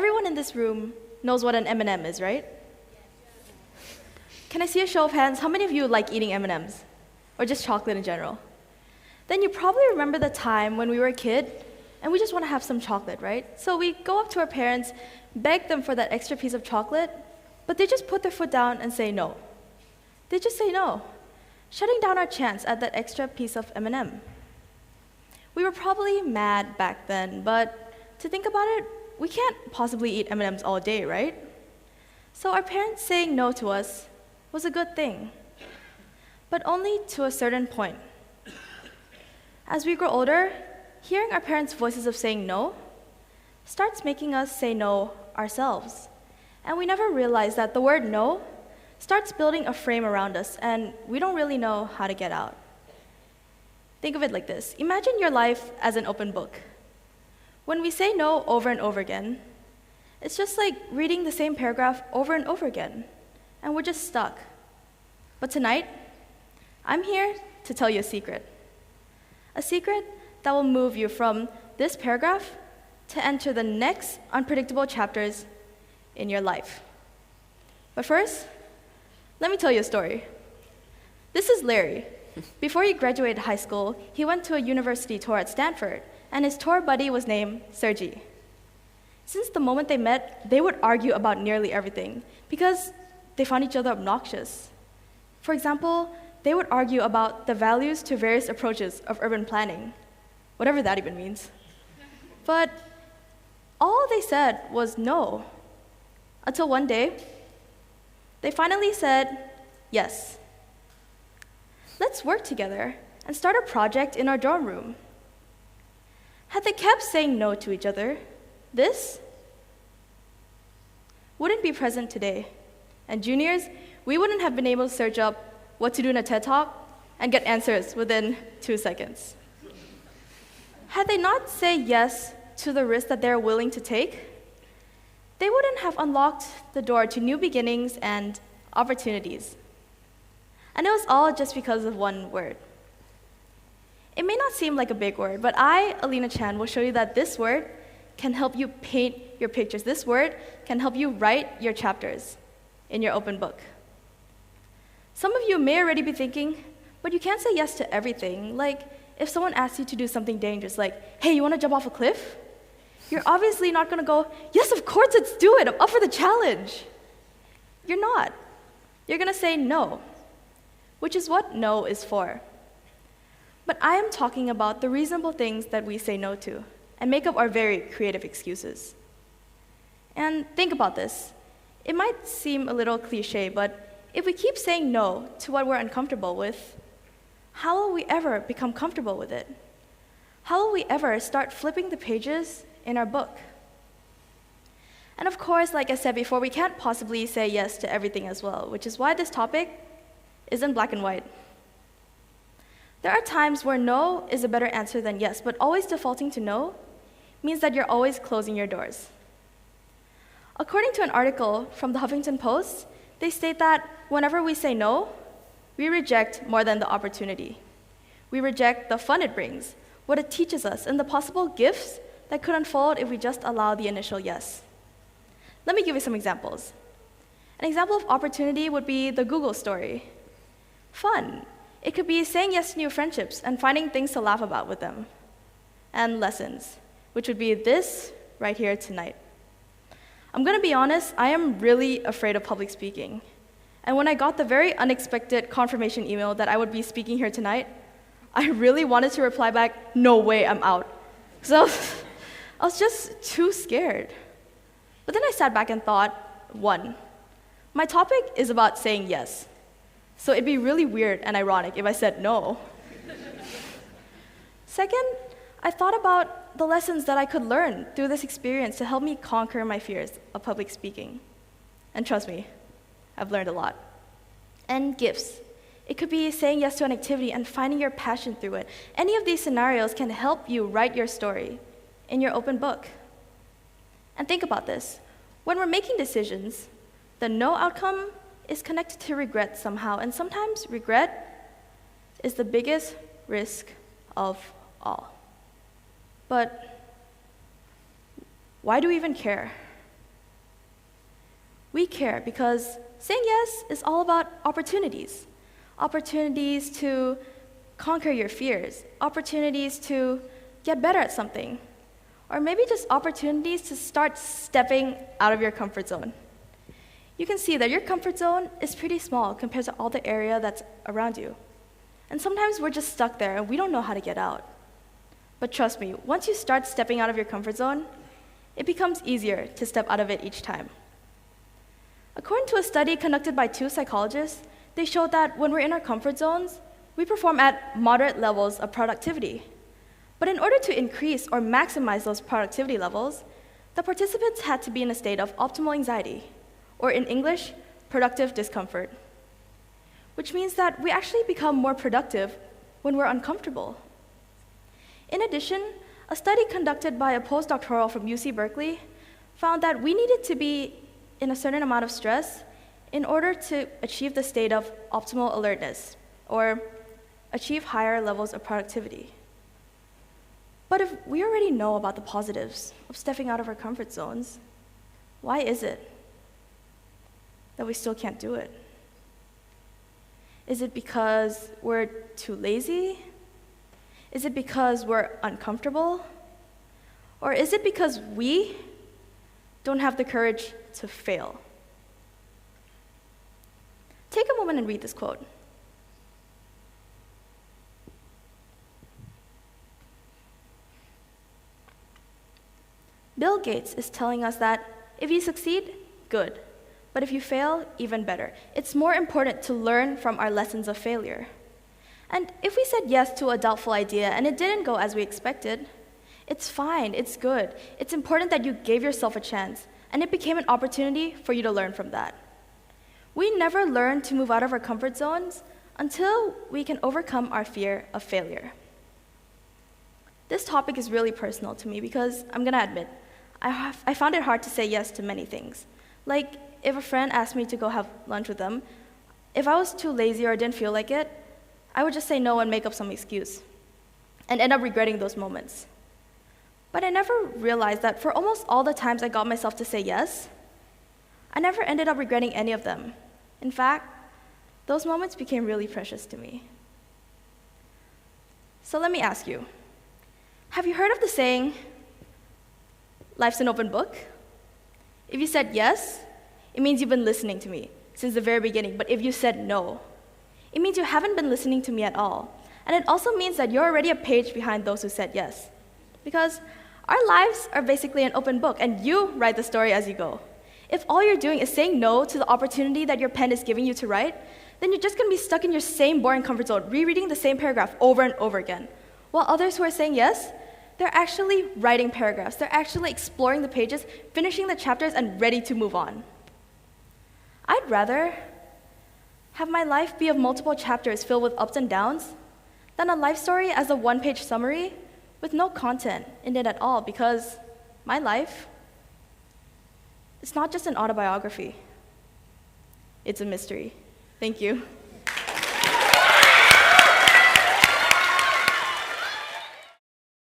Everyone in this room knows what an M&M is, right? Can I see a show of hands? How many of you like eating M&Ms? Or just chocolate in general? Then you probably remember the time when we were a kid and we just want to have some chocolate, right? So we go up to our parents, beg them for that extra piece of chocolate, but they just put their foot down and say no. They just say no, shutting down our chance at that extra piece of M&M. We were probably mad back then, but to think about it, we can't possibly eat M&Ms all day, right? So our parents saying no to us was a good thing, but only to a certain point. As we grow older, hearing our parents' voices of saying no starts making us say no ourselves. And we never realize that the word no starts building a frame around us, and we don't really know how to get out. Think of it like this. Imagine your life as an open book. When we say no over and over again, it's just like reading the same paragraph over and over again, and we're just stuck. But tonight, I'm here to tell you a secret. A secret that will move you from this paragraph to enter the next unpredictable chapters in your life. But first, let me tell you a story. This is Larry. Before he graduated high school, he went to a university tour at Stanford, and his tour buddy was named Sergi. Since the moment they met, they would argue about nearly everything because they found each other obnoxious. For example, they would argue about the values to various approaches of urban planning, whatever that even means. But all they said was no, until one day, they finally said yes. Let's work together and start a project in our dorm room. Had they kept saying no to each other, this wouldn't be present today. And juniors, we wouldn't have been able to search up what to do in a TED Talk and get answers within 2 seconds. Had they not said yes to the risk that they're willing to take, they wouldn't have unlocked the door to new beginnings and opportunities. And it was all just because of one word. It may not seem like a big word, but I, Alina Chan, will show you that this word can help you paint your pictures. This word can help you write your chapters in your open book. Some of you may already be thinking, but you can't say yes to everything. Like, if someone asks you to do something dangerous, like, hey, you want to jump off a cliff? You're obviously not going to go, yes, of course, let's do it. I'm up for the challenge. You're not. You're going to say no, which is what no is for. But I am talking about the reasonable things that we say no to and make up our very creative excuses. And think about this. It might seem a little cliche, but if we keep saying no to what we're uncomfortable with, how will we ever become comfortable with it? How will we ever start flipping the pages in our book? And of course, like I said before, we can't possibly say yes to everything as well, which is why this topic isn't black and white. There are times where no is a better answer than yes, but always defaulting to no means that you're always closing your doors. According to an article from the Huffington Post, they state that whenever we say no, we reject more than the opportunity. We reject the fun it brings, what it teaches us, and the possible gifts that could unfold if we just allow the initial yes. Let me give you some examples. An example of opportunity would be the Google story. Fun. It could be saying yes to new friendships and finding things to laugh about with them. And lessons, which would be this right here tonight. I'm going to be honest, I am really afraid of public speaking. And when I got the very unexpected confirmation email that I would be speaking here tonight, I really wanted to reply back, no way, I'm out. So I was just too scared. But then I sat back and thought, one, my topic is about saying yes. So it'd be really weird and ironic if I said no. Second, I thought about the lessons that I could learn through this experience to help me conquer my fears of public speaking. And trust me, I've learned a lot. And gifts. It could be saying yes to an activity and finding your passion through it. Any of these scenarios can help you write your story in your open book. And think about this. When we're making decisions, the no outcome is connected to regret somehow, and sometimes regret is the biggest risk of all. But why do we even care? We care because saying yes is all about opportunities. Opportunities to conquer your fears, opportunities to get better at something, or maybe just opportunities to start stepping out of your comfort zone. You can see that your comfort zone is pretty small compared to all the area that's around you. And sometimes we're just stuck there and we don't know how to get out. But trust me, once you start stepping out of your comfort zone, it becomes easier to step out of it each time. According to a study conducted by 2 psychologists, they showed that when we're in our comfort zones, we perform at moderate levels of productivity. But in order to increase or maximize those productivity levels, the participants had to be in a state of optimal anxiety, or in English, productive discomfort. Which means that we actually become more productive when we're uncomfortable. In addition, a study conducted by a postdoctoral from UC Berkeley found that we needed to be in a certain amount of stress in order to achieve the state of optimal alertness, or achieve higher levels of productivity. But if we already know about the positives of stepping out of our comfort zones, why is it that we still can't do it? Is it because we're too lazy? Is it because we're uncomfortable? Or is it because we don't have the courage to fail? Take a moment and read this quote. Bill Gates is telling us that if you succeed, good. But if you fail, even better. It's more important to learn from our lessons of failure. And if we said yes to a doubtful idea and it didn't go as we expected, it's fine, it's good. It's important that you gave yourself a chance, and it became an opportunity for you to learn from that. We never learn to move out of our comfort zones until we can overcome our fear of failure. This topic is really personal to me because I'm gonna admit, I found it hard to say yes to many things. Like, if a friend asked me to go have lunch with them, if I was too lazy or didn't feel like it, I would just say no and make up some excuse, and end up regretting those moments. But I never realized that for almost all the times I got myself to say yes, I never ended up regretting any of them. In fact, those moments became really precious to me. So let me ask you, have you heard of the saying, life's an open book? If you said yes, it means you've been listening to me since the very beginning. But if you said no, it means you haven't been listening to me at all. And it also means that you're already a page behind those who said yes. Because our lives are basically an open book, and you write the story as you go. If all you're doing is saying no to the opportunity that your pen is giving you to write, then you're just going to be stuck in your same boring comfort zone, rereading the same paragraph over and over again. While others who are saying yes, they're actually writing paragraphs. They're actually exploring the pages, finishing the chapters, and ready to move on. I'd rather have my life be of multiple chapters filled with ups and downs than a life story as a one-page summary with no content in it at all, because my life, it's not just an autobiography. It's a mystery. Thank you.